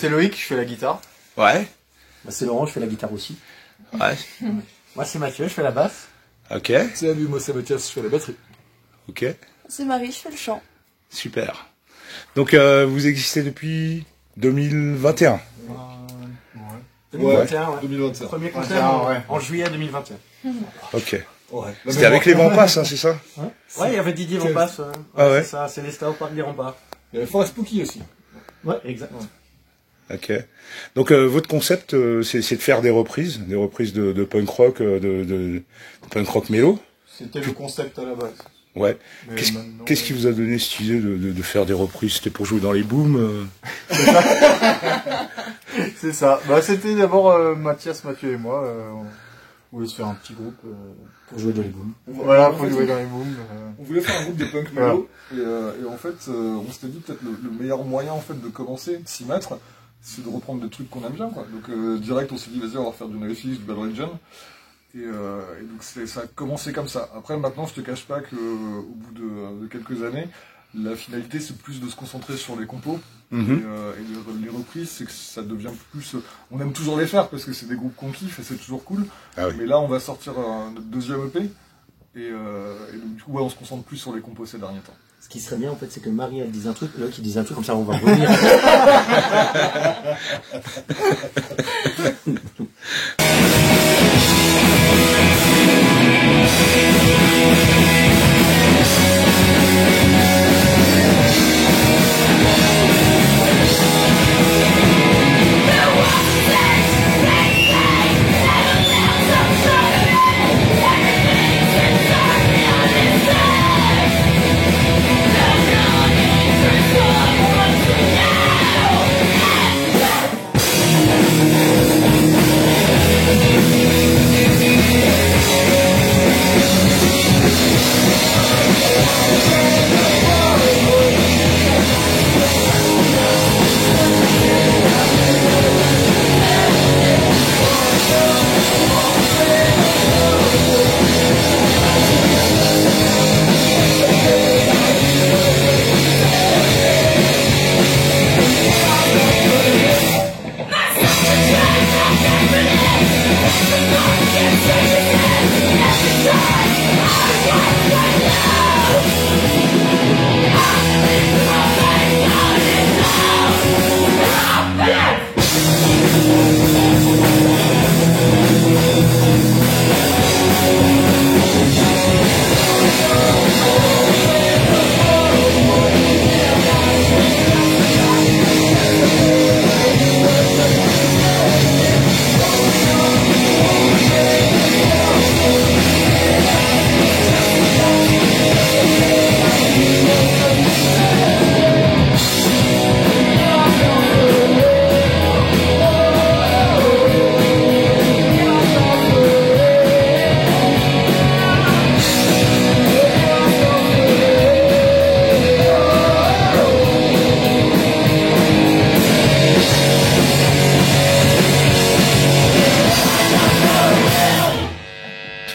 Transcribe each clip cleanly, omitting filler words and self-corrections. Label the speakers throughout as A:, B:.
A: c'est Loïc, je fais la guitare.
B: Ouais.
C: Bah, c'est Laurent, je fais la guitare aussi.
B: Ouais.
C: Moi c'est Mathieu, je fais la basse.
B: Ok.
D: Salut, moi c'est Mathias, je fais la batterie.
B: Ok.
E: C'est Marie, je fais le chant.
B: Super. Donc vous existez depuis 2021.
D: Ouais.
C: 2021, ouais.
D: 2021.
C: Premier concert
A: ouais.
C: en juillet 2021.
B: Ok.
D: Ouais.
B: C'était avec les Vampas, hein, c'est ça?
C: Ouais, il y avait Didier Vampas.
B: Ah ouais.
C: C'est ça, c'est les stars au parc des remparts.
D: Il y avait Forest Spooky aussi.
C: Ouais, exact.
B: Ok. Donc votre concept, c'est de faire des reprises de punk rock, de punk rock mélo.
A: C'était le concept à la base.
B: Ouais.
A: Mais
B: Qu'est-ce qui vous a donné cette idée de faire des reprises? C'était pour jouer dans les booms
A: C'est ça. Bah, c'était d'abord Mathias, Mathieu et moi. On voulait se faire un petit groupe.
C: Pour jouer dans les booms.
A: Voilà, pour jouer dans les booms.
D: On voulait faire un groupe de punk mélo et en fait on s'était dit peut-être le meilleur moyen en fait de commencer, de s'y mettre, c'est de reprendre des trucs qu'on aime bien quoi. Donc direct on s'est dit vas-y on va faire du NoFX, du Bad Religion et donc ça a commencé comme ça. Après maintenant je te cache pas que au bout de quelques années la finalité c'est plus de se concentrer sur les compos et les reprises c'est que ça devient plus on aime toujours les faire parce que c'est des groupes qu'on kiffe et c'est toujours cool.
B: Ah oui.
D: Mais là on va sortir notre deuxième EP et donc du coup ouais, on se concentre plus sur les compos ces derniers temps.
C: Ce qui serait bien en fait, c'est que Marie elle dise un truc, là qui dise un truc, comme ça on va revenir.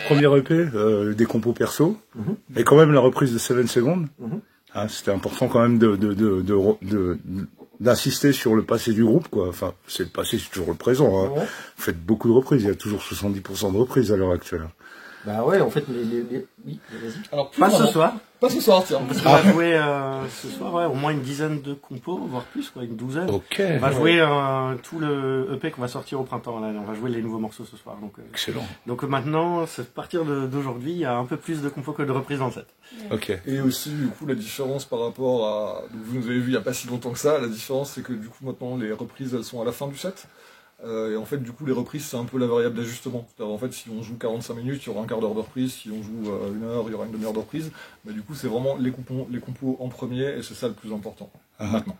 B: Premier EP, des compos perso, et quand même la reprise de 7 Seconds. Ah, c'était important quand même d'insister sur le passé du groupe, quoi. Enfin, c'est le passé, c'est toujours le présent. Hein. Vous faites beaucoup de reprises, il y a toujours 70% de reprises à l'heure actuelle.
C: Bah ouais, en fait, oui, vas-y.
D: Alors,
C: Pas ce soir.
D: Pas ce soir, tiens.
C: Parce qu'on va jouer ce soir, ouais, au moins une dizaine de compos, voire plus, quoi, une douzaine.
B: Ok.
C: On va jouer tout le EP qu'on va sortir au printemps. Là. On va jouer les nouveaux morceaux ce soir. Donc,
B: Excellent.
C: Donc maintenant, à partir d'aujourd'hui, il y a un peu plus de compos que de reprises dans le set.
B: Ok.
D: Et aussi, du coup, la différence par rapport à... Donc, vous nous avez vu il n'y a pas si longtemps que ça, la différence c'est que du coup maintenant les reprises elles sont à la fin du set. Et en fait, du coup, les reprises, c'est un peu la variable d'ajustement. En fait, si on joue 45 minutes, il y aura un quart d'heure de reprise. Si on joue une heure, il y aura une demi-heure de reprise. Mais du coup, c'est vraiment les compos en premier, et c'est ça le plus important, maintenant.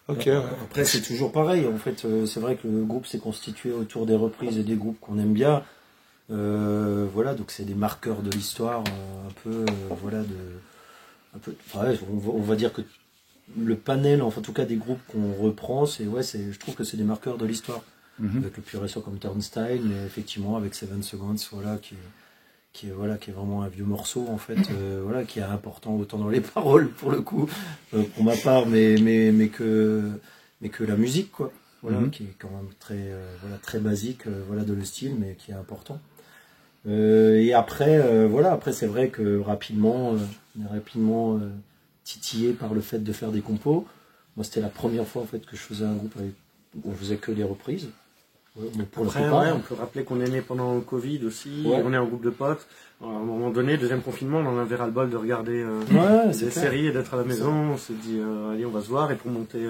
B: Ok.
C: Après, c'est toujours pareil. En fait, c'est vrai que le groupe s'est constitué autour des reprises et des groupes qu'on aime bien. Voilà, donc c'est des marqueurs de l'histoire, un peu, voilà, ouais, on va dire que le panel, enfin, en tout cas, des groupes qu'on reprend, je trouve que c'est des marqueurs de l'histoire. Avec le plus récent comme Turnstile, mais effectivement avec 7 Seconds, voilà, qui est vraiment un vieux morceau en fait, voilà, qui est important autant dans les paroles pour le coup, pour ma part, mais que la musique quoi. voilà, qui est quand même très, voilà, très basique, voilà, de le style, mais qui est important. Et après, voilà, après c'est vrai que rapidement, on est rapidement titillé par le fait de faire des compos. Moi, c'était la première fois en fait que je faisais un groupe où on faisait que des reprises. Ouais, pour
E: après, ouais, on peut rappeler qu'on est né pendant le Covid aussi. Ouais. On est un groupe de potes. À un moment donné, deuxième confinement, on en avait ras le bol de regarder des séries et d'être à la maison. On s'est dit, allez, on va se voir. Et pour monter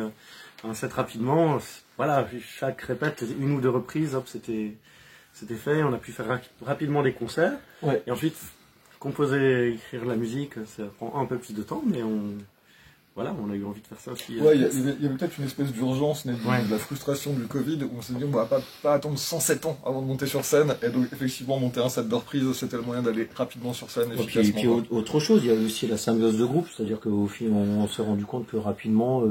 E: un set rapidement, voilà, chaque répète, une ou deux reprises, hop, c'était fait. On a pu faire rapidement des concerts.
C: Ouais.
E: Et ensuite, composer, écrire la musique, ça prend un peu plus de temps, mais voilà, on a eu envie de faire ça aussi.
D: Ouais, il y avait peut-être une espèce d'urgence née de la frustration du Covid, où on s'est dit, on va pas attendre 107 ans avant de monter sur scène, et donc effectivement, monter un set de reprise, c'était le moyen d'aller rapidement sur scène.
C: Et puis autre chose, il y a aussi la symbiose de groupe, c'est-à-dire qu'au final, on s'est rendu compte que rapidement,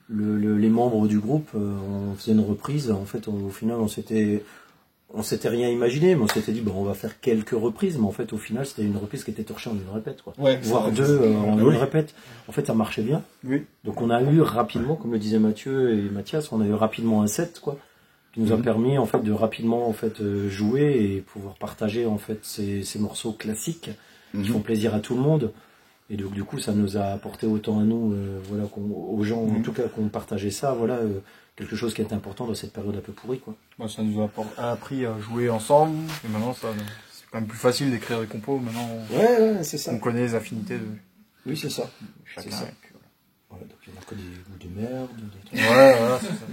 C: les membres du groupe, on faisait une reprise, en fait, au final, on s'était rien imaginé, mais on s'était dit, bon, on va faire quelques reprises, mais en fait, au final, c'était une reprise qui était torchée en une répète, quoi.
D: Ouais,
C: voire deux en une répète. En fait, ça marchait bien.
A: Oui.
C: Donc, on a eu rapidement, comme le disaient Mathieu et Mathias, on a eu rapidement un set, quoi, qui nous a permis, en fait, de rapidement, en fait, jouer et pouvoir partager, en fait, ces morceaux classiques qui font plaisir à tout le monde. Et donc, du coup, ça nous a apporté autant à nous, voilà, aux gens, en tout cas, qu'on partageait ça, voilà, quelque chose qui est important dans cette période un peu pourrie, quoi.
A: Moi, ça nous a appris à jouer ensemble, et maintenant, c'est quand même plus facile d'écrire des compos, maintenant,
C: ouais, c'est ça.
A: On connaît les affinités de...
C: Oui, c'est ça.
A: Chacun.
C: C'est ça. Voilà, donc il n'y a que des goûts de merde, des trucs.
A: Ouais, voilà, c'est ça.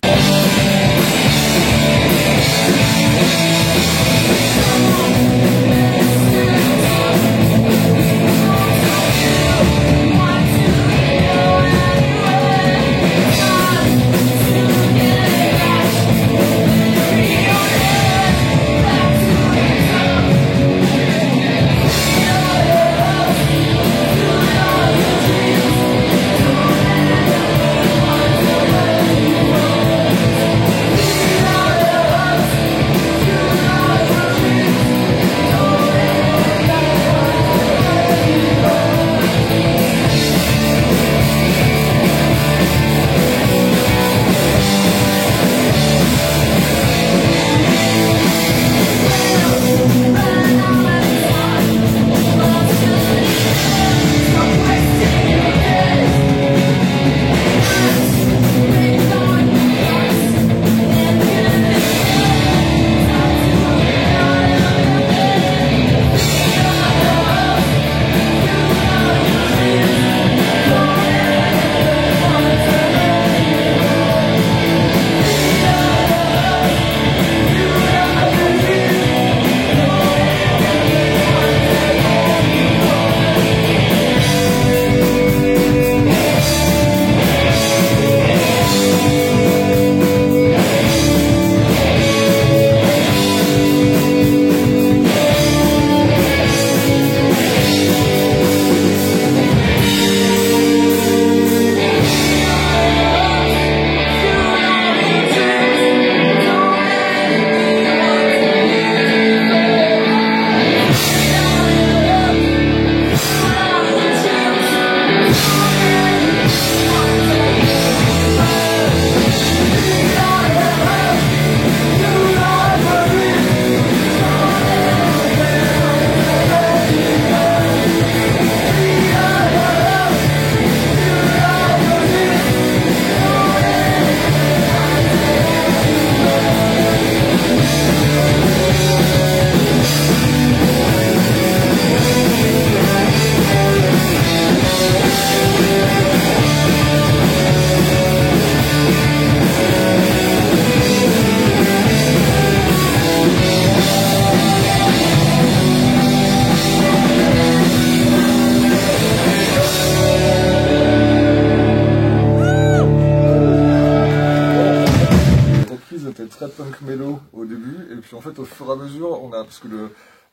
D: En fait, au fur et à mesure, parce que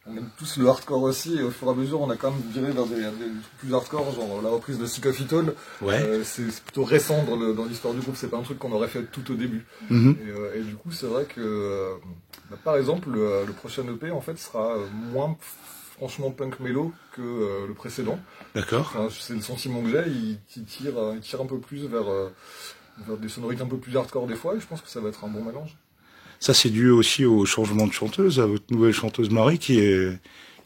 D: on aime tous le hardcore aussi, et au fur et à mesure, on a quand même viré vers des trucs plus hardcore, genre la reprise de Sick of It All.
B: Ouais.
D: C'est plutôt récent dans l'histoire du groupe, c'est pas un truc qu'on aurait fait tout au début. Et du coup, c'est vrai que, par exemple, le prochain EP, en fait, sera moins franchement punk mélo que le précédent.
B: D'accord.
D: Enfin, c'est le sentiment que j'ai, il tire un peu plus vers On va faire des sonorités un peu plus hardcore des fois, et je pense que ça va être un bon mélange.
B: Ça, c'est dû aussi au changement de chanteuse, à votre nouvelle chanteuse Marie, qui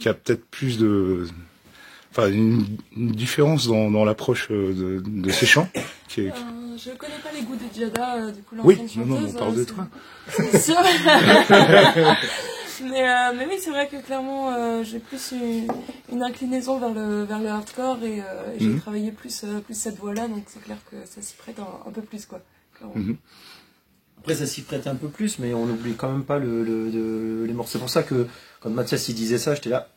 B: a peut-être plus de, enfin, une différence dans l'approche de ses chants.
F: Je connais pas les goûts de Giada, du coup,
B: Oui,
F: l'ancienne chanteuse.
B: on parle de toi.
F: C'est sûr. mais oui, c'est vrai que clairement, j'ai plus une inclinaison vers le hardcore et j'ai travaillé plus cette voix-là, donc c'est clair que ça s'y prête un peu plus, quoi.
C: Après, ça s'y prête un peu plus, mais on n'oublie quand même pas les morceaux. C'est pour ça que quand Mathias il disait ça, j'étais là.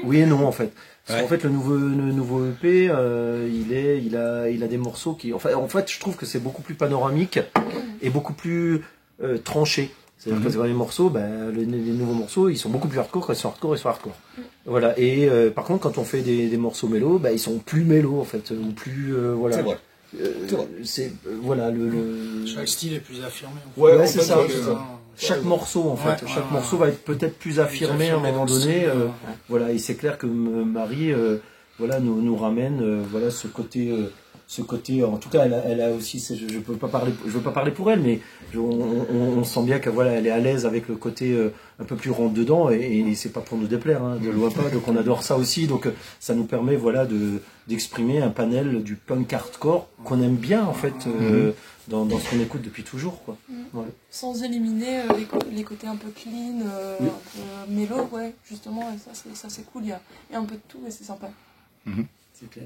C: Oui et non en fait. Parce qu'en fait le nouveau EP, il a des morceaux qui, en fait, je trouve que c'est beaucoup plus panoramique et beaucoup plus tranché. C'est-à-dire que les morceaux, les nouveaux morceaux, ils sont beaucoup plus hardcore, ils sont hardcore. Voilà. Et par contre, quand on fait des morceaux mélos, ils sont plus mélos en fait, ou plus voilà.
D: C'est vrai.
C: Voilà
G: chaque style est plus affirmé.
C: Ouais, c'est ça. Chaque morceau en fait, chaque morceau va être peut-être plus affirmé à un moment donné. Voilà, et c'est clair que Marie, voilà, nous ramène, voilà, ce côté. En tout cas, elle a aussi. Je veux pas parler pour elle, mais on sent bien qu'elle voilà, elle est à l'aise avec le côté un peu plus rentre dedans, et c'est pas pour nous déplaire, hein, de loin pas. Donc on adore ça aussi. Donc ça nous permet voilà d'exprimer un panel du punk hardcore qu'on aime bien en fait. Dans ce qu'on écoute depuis toujours, quoi. Ouais.
F: Sans éliminer les côtés un peu clean, un peu mélo, ouais, justement, et ça c'est cool, il y a un peu de tout et c'est sympa.
C: C'est clair.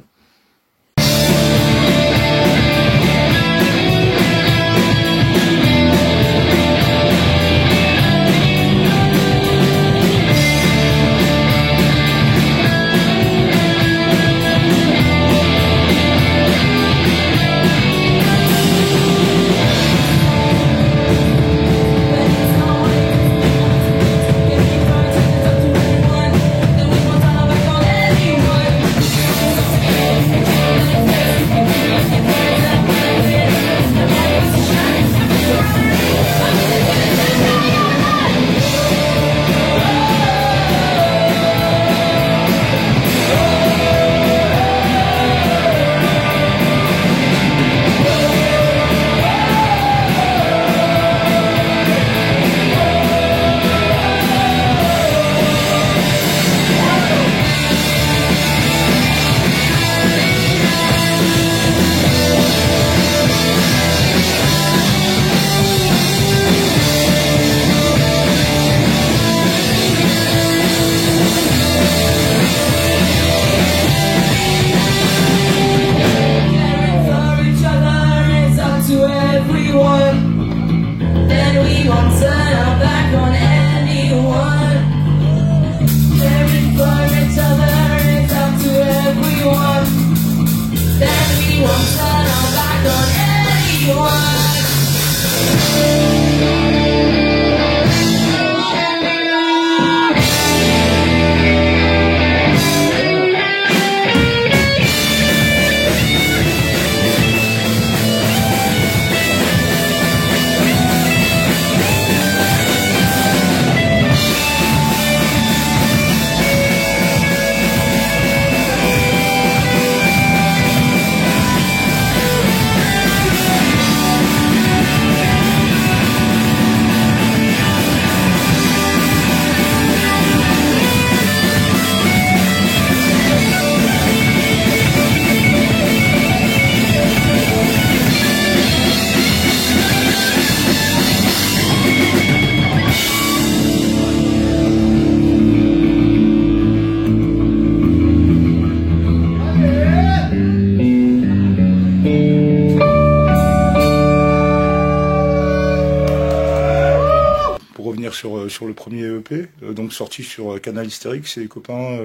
B: Sur le premier EP, donc sorti sur Canal Hystérique, c'est les copains.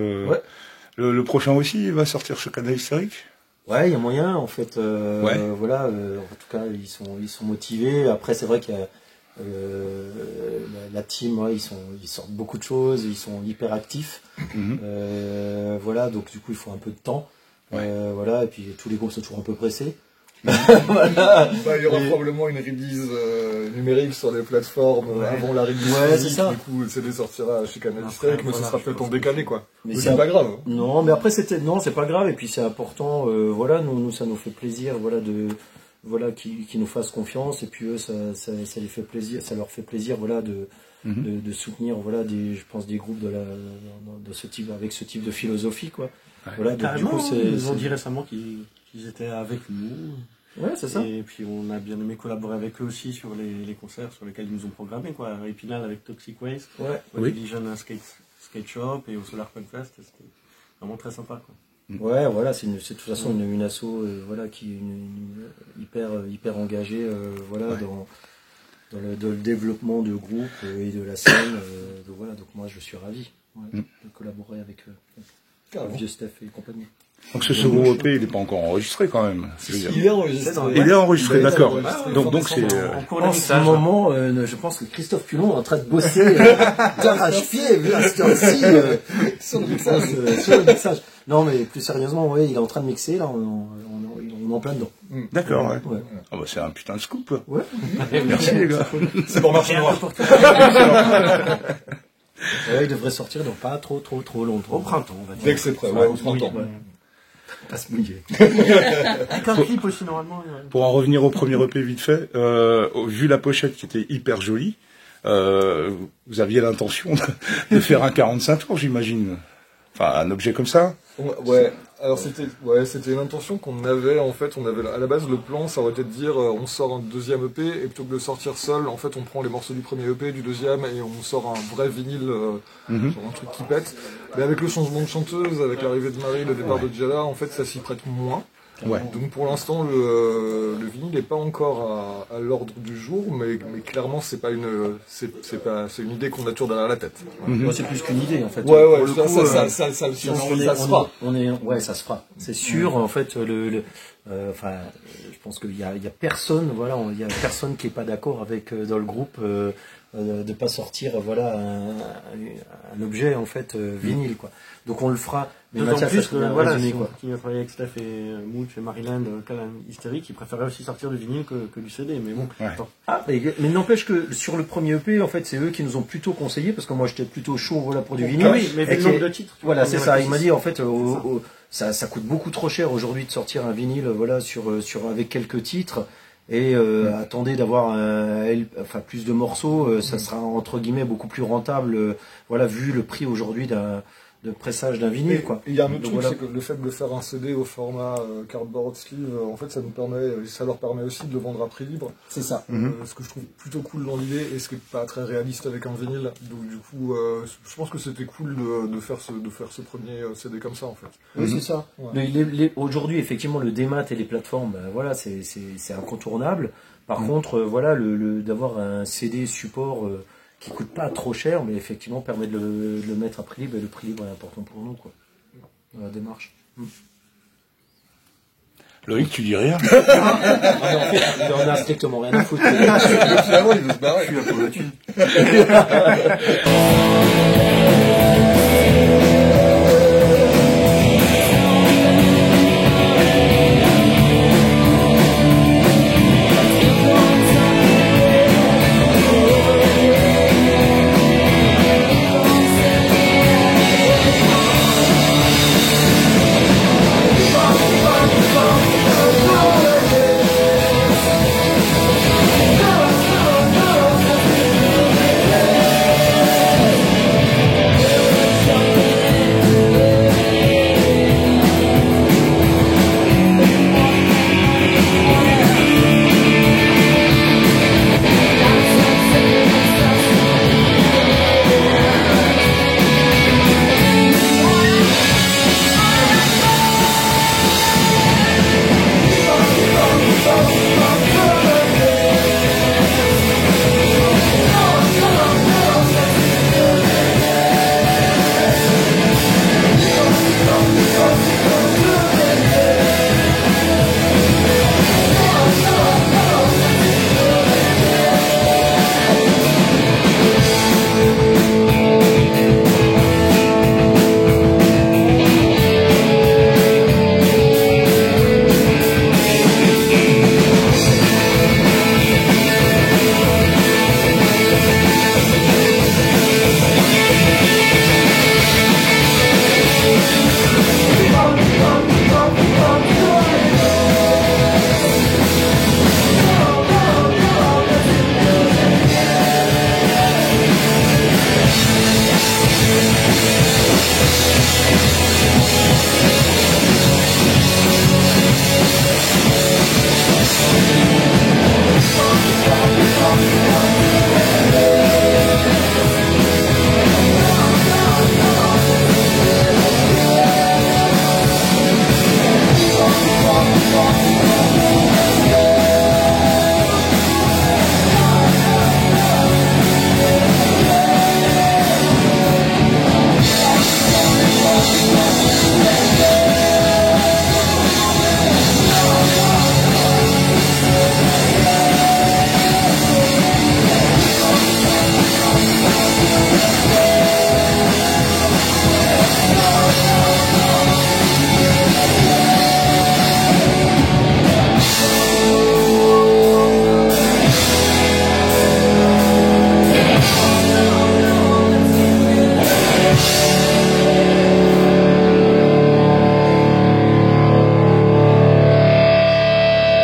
B: Le prochain aussi, il va sortir sur Canal Hystérique.
C: Ouais, il y a moyen en fait. Voilà, en tout cas, ils sont motivés. Après, c'est vrai qu'il y a la team, ils sortent beaucoup de choses, ils sont hyper actifs. Voilà, donc du coup, il faut un peu de temps. Voilà, et puis tous les groupes sont toujours un peu pressés.
D: Voilà. Il y aura probablement une release numérique sur les plateformes avant la release.
C: Ouais, c'est ça.
D: Du coup, le CD sortira chez Canal Hystérique, mais ce sera peut-être en décalé, quoi.
C: Mais
D: c'est pas grave.
C: Non, mais après c'est pas grave, et puis c'est important. Voilà, nous ça nous fait plaisir, voilà, voilà, qui nous fassent confiance, et puis eux, ça les fait plaisir, ça leur fait plaisir, voilà, de soutenir, voilà, je pense des groupes de ce type, avec ce type de philosophie, quoi.
E: Ouais.
C: Voilà, donc, du coup,
E: ils ont dit récemment qu'ils étaient avec nous.
C: Ouais, c'est ça.
E: Et puis on a bien aimé collaborer avec eux aussi sur les concerts sur lesquels ils nous ont programmé, quoi. À Épinal avec Toxic Waste,
C: ouais.
E: Dijon Skate Shop et au Solar Punk Fest, c'était vraiment très sympa, quoi.
C: Ouais, voilà, c'est de toute façon une asso, voilà, qui est hyper engagée, voilà, dans le développement de groupe et de la scène. Donc voilà, donc moi je suis ravi de collaborer avec le vieux Steph et compagnie.
B: Donc ce second EP, il n'est pas encore enregistré quand même.
D: Il est enregistré.
B: Il est enregistré, d'accord. Donc c'est...
C: En ce moment, je pense que Christophe Culon est en train de bosser d'arrache-pied, vu à cette heure-ci, sur le mixage. Non, mais plus sérieusement, ouais, il est en train de mixer, là, on est en plein dedans.
B: D'accord, ouais. Ah bah c'est un putain de scoop.
C: Ouais.
B: Merci les gars.
D: C'est pour marcher noir.
C: Il devrait sortir dans pas trop longtemps.
E: Au printemps, on va dire.
D: Dès que c'est prêt, au printemps.
C: Pas se mouiller.
E: Avec un clip aussi, normalement.
B: Pour en revenir au premier EP vite fait, vu la pochette qui était hyper jolie, vous aviez l'intention de faire un 45 tours, j'imagine. Enfin, un objet comme ça.
D: Ouais. Alors c'était une intention qu'on avait, en fait. On avait à la base le plan, ça aurait été de dire on sort un deuxième EP et plutôt que de le sortir seul, en fait on prend les morceaux du premier EP, du deuxième et on sort un vrai vinyle, genre un truc qui pète. Mais avec le changement de chanteuse, avec l'arrivée de Marie, le départ de Jada, en fait ça s'y prête moins.
B: Ouais.
D: Donc pour l'instant le vinyle n'est pas encore à l'ordre du jour, mais clairement c'est une idée qu'on a toujours derrière la tête.
C: Moi c'est plus qu'une idée en fait.
D: Ouais,
C: ça se fera. Ça se fera. C'est sûr en fait enfin je pense qu'il y a personne, voilà, il y a personne qui est pas d'accord avec dans le groupe de pas sortir, voilà, un objet en fait vinyle, quoi. Donc on le fera. Mais
E: Mathias, plus que voilà,
C: résumé,
E: si on continue à travailler avec Steph et Mooch et Maryland, Calan Hystérique, ils préféraient aussi sortir du vinyle que du CD, mais bon.
C: Ouais. Mais n'empêche que sur le premier EP, en fait, c'est eux qui nous ont plutôt conseillé, parce que moi j'étais plutôt chaud, voilà, pour du vinyle.
E: Oui, mais vu le nombre de titres.
C: Voilà, c'est ça. Il m'a dit, en fait, ça coûte beaucoup trop cher aujourd'hui de sortir un vinyle, voilà, avec quelques titres. Et attendez d'avoir plus de morceaux, ça sera entre guillemets beaucoup plus rentable, voilà, vu le prix aujourd'hui de pressage d'un vinyle, quoi.
D: Il y a un autre truc, c'est que le fait de le faire un CD au format cardboard sleeve, en fait, ça leur permet aussi de le vendre à prix libre.
C: C'est ça.
D: Ce que je trouve plutôt cool dans l'idée, et ce qui n'est pas très réaliste avec un vinyle. Donc du coup, je pense que c'était cool de faire ce premier CD comme ça, en fait.
C: Oui, c'est ça. Ouais. Aujourd'hui, effectivement, le démat et les plateformes, voilà, c'est incontournable. Par contre, voilà, d'avoir un CD support qui coûte pas trop cher, mais effectivement permet de le mettre à prix libre, et le prix libre est important pour nous, quoi, dans la démarche.
B: Loïc, tu dis rien?
C: Il en a strictement rien à foutre.
D: Finalement, il veut se barrer.
C: Je suis un peu là-dessus.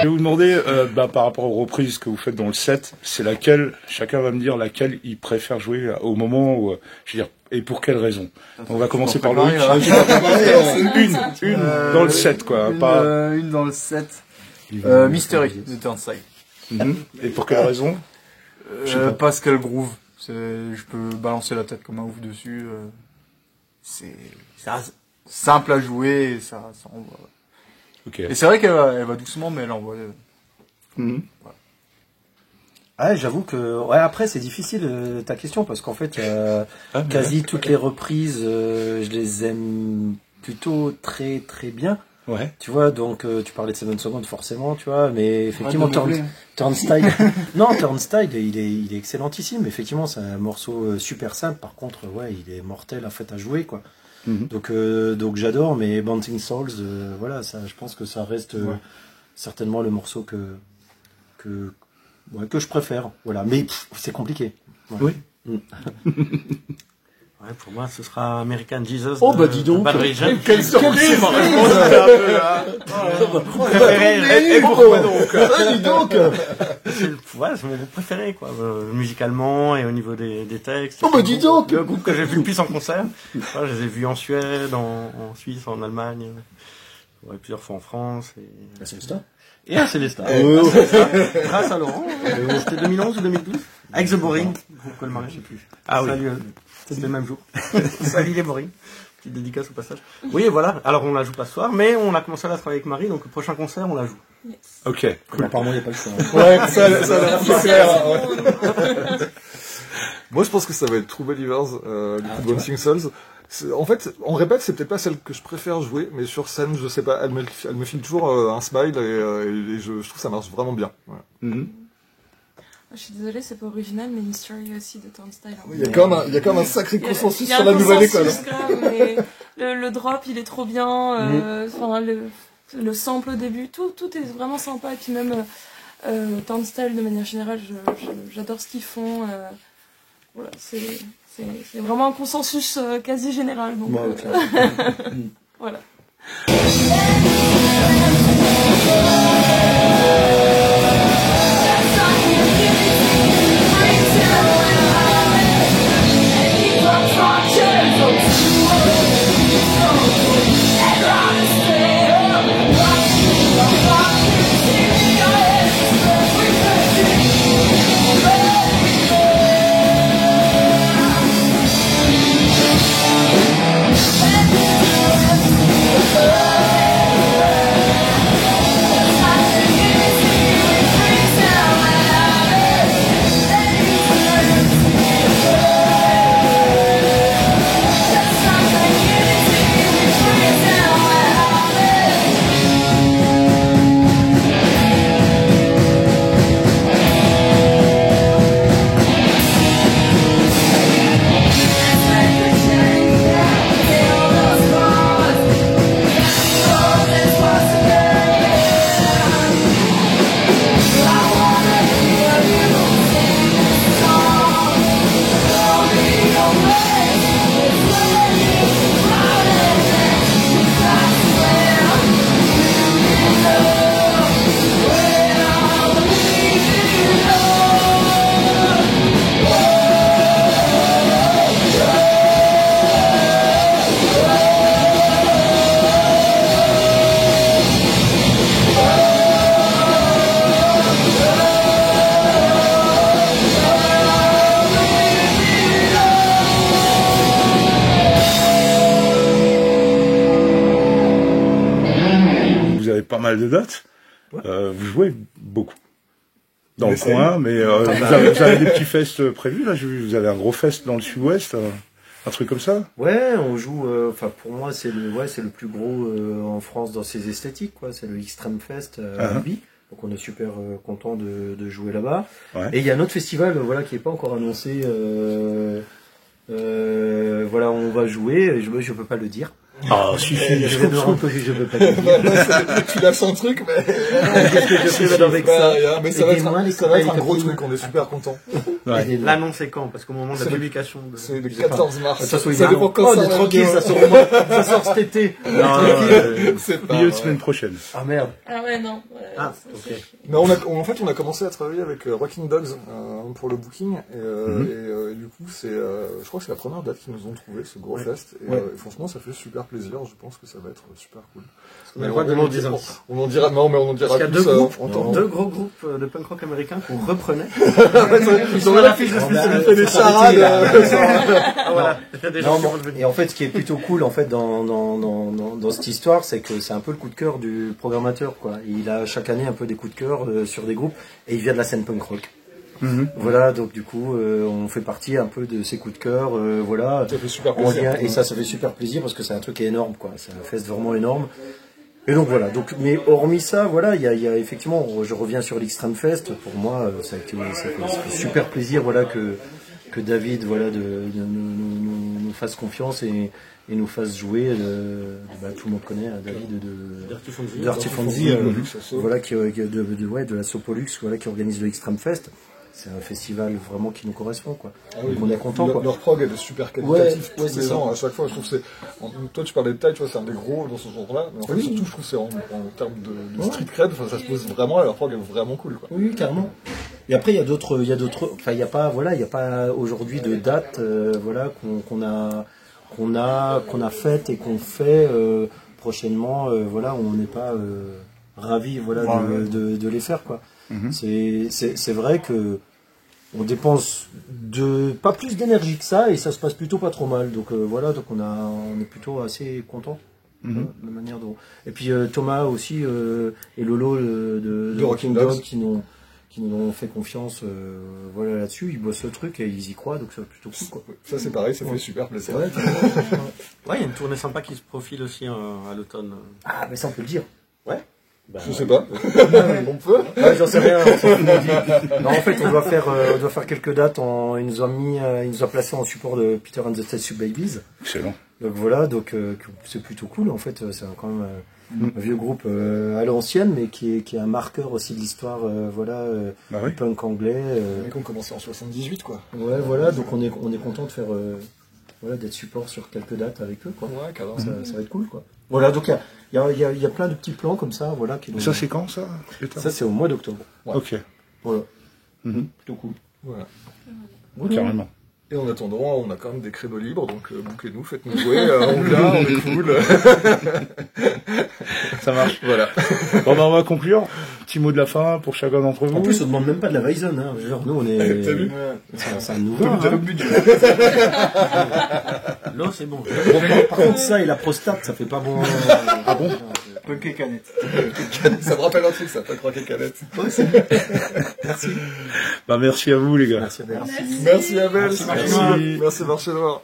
B: Je vais vous demander, par rapport aux reprises que vous faites dans le set, c'est laquelle, chacun va me dire laquelle il préfère jouer au moment où, je veux dire, et pour quelle raison. On va commencer par Loïc. Une dans le set, quoi.
A: Une dans le set. Mystery de Turnstile.
B: Et pour quelle raison?
A: Parce qu'elle groove. Je peux balancer la tête comme un ouf dessus. C'est simple à jouer et ça envoie.
B: Okay.
A: Et c'est vrai qu'elle va doucement, mais elle envoie.
C: Voilà. Ouais, j'avoue que après c'est difficile ta question parce qu'en fait quasi toutes les reprises je les aime plutôt très très bien.
B: Ouais.
C: Tu vois, donc tu parlais de 7 secondes forcément, tu vois, mais effectivement Turnstile Turnstile il est excellentissime. Effectivement, c'est un morceau super simple. Par contre, il est mortel en fait à jouer quoi. Donc j'adore, mais Bouncing Souls, voilà, ça, je pense que ça reste certainement le morceau que je préfère. Voilà, mais c'est compliqué.
B: Ouais.
C: Oui.
E: Ouais, pour moi, ce sera American Jesus.
C: Oh, bah dis donc!
A: Quelle surprise!
E: Et pourquoi donc?
C: Dis donc!
E: C'est mon groupe préféré, quoi. Musicalement et au niveau des textes.
C: Oh, bah dis donc!
E: Le groupe que j'ai vu le plus en concert. Je les ai vus en Suède, en Suisse, en Allemagne. Plusieurs fois en France.
C: À Célestat.
E: Et à Célestat. Grâce à Laurent. C'était 2011 ou 2012? Avec The Boring. Groupe Colmar, je sais plus.
C: Ah oui.
E: Salut. C'était le même jour. Salut les Boring. Petite dédicace au passage. Oui, voilà. Alors, on la joue pas ce soir, mais on a commencé à la travailler avec Marie, donc le prochain concert, on la joue.
F: Yes.
B: Ok.
C: Cool. Apparemment, il n'y a pas le choix.
D: Ouais, ça a l'air plus clair. Moi, je pense que ça va être True Believers, du coup, Bouncing Souls. En fait, en répète, c'est peut-être pas celle que je préfère jouer, mais sur scène, je sais pas, elle me file toujours un smile et je trouve que ça marche vraiment bien. Ouais.
F: Je suis désolée, c'est pas original, mais Mystery aussi de Turnstile.
D: Il y a quand même un sacré consensus sur la nouvelle école.
F: Mais le drop, il est trop bien. Le sample au début, tout est vraiment sympa. Et puis même Turnstile, de manière générale, j'adore ce qu'ils font. Voilà, c'est vraiment un consensus quasi général. Donc, voilà.
B: Pas mal de dates. Vous jouez beaucoup dans le coin, mais vous avez des petits fests prévus là. Vous avez un gros fest dans le sud-ouest, un truc comme ça.
C: Ouais, on joue. Pour moi, c'est le plus gros en France dans ses esthétiques, quoi. C'est le Extreme Fest à Albi. Donc on est super content de jouer là-bas. Ouais. Et il y a un autre festival, qui est pas encore annoncé. On va jouer. Je peux pas le dire.
B: Ah, suffit.
C: Je peux pas le dire.
D: Tu lâches un truc, mais
C: qu'est-ce que je fais avec ça?
D: Mais ça va être un gros truc. On est super content.
B: Ouais.
E: L'annonce est quand? Parce qu'au moment de la publication...
D: C'est le 14 mars.
C: Ça
D: dépend quand ça
C: tranquille, ça sort cet été.
B: Milieu de semaine prochaine.
C: Ah merde.
F: Ah ouais, non.
C: Ok.
D: Mais en fait, on a commencé à travailler avec Rocking Dogs pour le booking. Et du coup, je crois que c'est la première date qu'ils nous ont trouvé, ce gros fest. Et franchement, ça fait super plaisir. Je pense que ça va être super cool.
E: On en
D: dira
E: Parce qu'il y a
D: plus
E: deux gros groupes de punk rock américains qu'on reprenait.
D: Ils ont la fiche de spécialité des charades.
C: Et en fait, ce qui est plutôt cool en fait dans cette histoire, c'est que c'est un peu le coup de cœur du programmateur, quoi. Il a chaque année un peu des coups de cœur sur des groupes, et il vient de la scène punk rock. Voilà, donc du coup, on fait partie un peu de ces coups de cœur, voilà.
D: Ça fait super plaisir.
C: Et ça fait super plaisir parce que c'est un truc qui est énorme, quoi. C'est un fest vraiment énorme. Et donc voilà. Donc, mais hormis ça, voilà, il y a effectivement, je reviens sur l'Extreme Fest. Pour moi, ça fait super plaisir, voilà, que David, voilà, nous fasse confiance et nous fasse jouer. Tout le monde connaît David de Dirty Fonzie, voilà, de la Sopolux, voilà, qui organise le Extreme Fest. C'est un festival vraiment qui nous correspond, quoi. Donc on est content, quoi.
D: Leur prog est super qualitatif tous les ans. À chaque fois, je trouve que toi, tu parlais de taille, tu vois, c'est un des gros dans ce genre-là. Mais en fait, surtout, je trouve que c'est en termes de street cred, ça se pose vraiment, leur prog est vraiment cool, quoi.
C: Oui, carrément. Et après, il y a d'autres, enfin, il n'y a pas aujourd'hui de date, voilà, qu'on a faite et qu'on fait, prochainement, voilà, on n'est pas, ravis, voilà, de les faire, quoi. C'est vrai que on dépense pas plus d'énergie que ça et ça se passe plutôt pas trop mal. Donc voilà, donc on est plutôt assez content de la manière dont. Et puis Thomas aussi et Lolo de
D: Rocking Dogs
C: qui nous ont fait confiance, voilà, là-dessus. Ils bossent le truc et ils y croient, donc c'est plutôt cool, quoi.
D: Ça c'est pareil, ça fait super plaisir.
E: Il y a une tournée sympa qui se profile aussi à l'automne.
C: Ah, mais ça on peut le dire. Ouais.
D: Je sais pas.
C: On peut. Ouais, j'en sais rien. Non, en fait, on doit faire quelques dates. Il nous a placé en support de Peter and the Statue Babies.
B: Excellent.
C: Donc voilà, c'est plutôt cool. En fait, c'est quand même un vieux groupe à l'ancienne, mais qui est un marqueur aussi de l'histoire, du punk anglais.
D: Les mecs ont commencé en 78, quoi.
C: Ouais, voilà. Donc on est content de faire, d'être support sur quelques dates avec eux, quoi.
D: Ouais, carrément.
C: Ça va être cool, quoi. Voilà, donc il y a plein de petits plans comme ça, voilà.
B: Ça c'est quand, ça?
C: Ça c'est au mois d'octobre.
D: Ouais.
B: Ok.
C: Voilà. Plutôt cool.
D: Voilà.
B: Carrément.
D: Et en attendant, on a quand même des créneaux libres, donc bouquez-nous, faites-nous jouer, on vient, on est cool.
B: Ça marche.
D: Voilà.
B: Bon, on va conclure. Petit mot de la fin pour chacun d'entre vous.
C: En plus, on demande même pas de la Weizen, hein. Genre, nous, on est.
D: T'as vu?
C: Ça nous va.
D: T'as le budget.
E: Non, c'est bon.
C: Par contre, ça et la prostate, ça fait pas bon.
A: Ah bon? Punk et canette.
D: Ça me rappelle un truc, ça, pas croquer canette.
C: Ouais, c'est bien. Merci.
B: Merci à vous, les gars.
C: Merci, Abel.
D: Merci Abel.
B: Merci.
D: Merci Marché Noir.